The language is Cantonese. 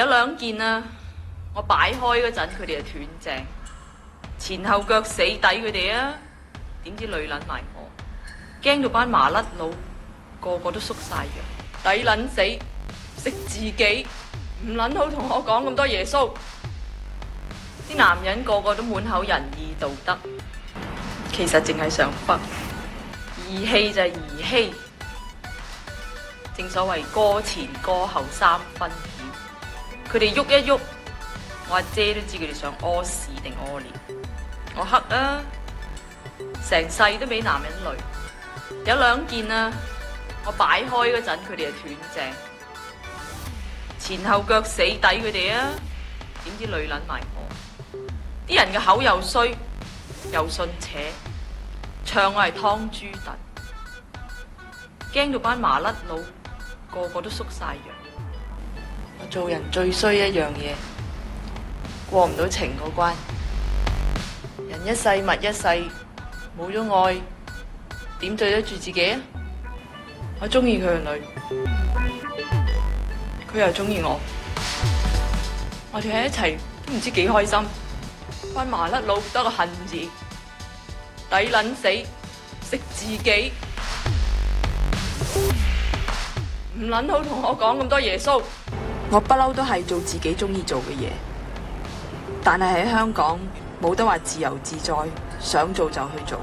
有兩件啊，我擺開嗰陣佢哋就斷正，前後腳死抵佢哋啊，點知累撚埋我，驚到班麻甩佬個個都縮晒藥，抵撚死，食自己，唔撚好同我講咁多耶穌。啲男人個個都滿口仁義道德，其實淨係想忽，義氣就係兒戲。正所謂歌前歌後三分險，佢哋喐一喐，我阿姐都知佢哋想屙屎定屙尿。我黑啊，成世都俾男人累。有兩件啊，我擺開嗰陣佢哋就斷正，前後腳死抵佢哋啊，點知累撚埋我。啲人嘅口又衰又信邪，唱我係湯豬燉，驚到班麻甩佬個個都縮晒樣。我做人最衰一樣嘢，過唔到情嗰關。人一世物一世，冇咗愛，點對得住自己啊？我中意佢個女，佢又中意我，我哋喺一齊都唔知幾開心。班麻甩佬得個恨字，抵撚死，食自己，唔撚好同我講咁多耶穌。我不嬲都係做自己中意做嘅嘢，但係喺香港冇得話自由自在，想做就去做。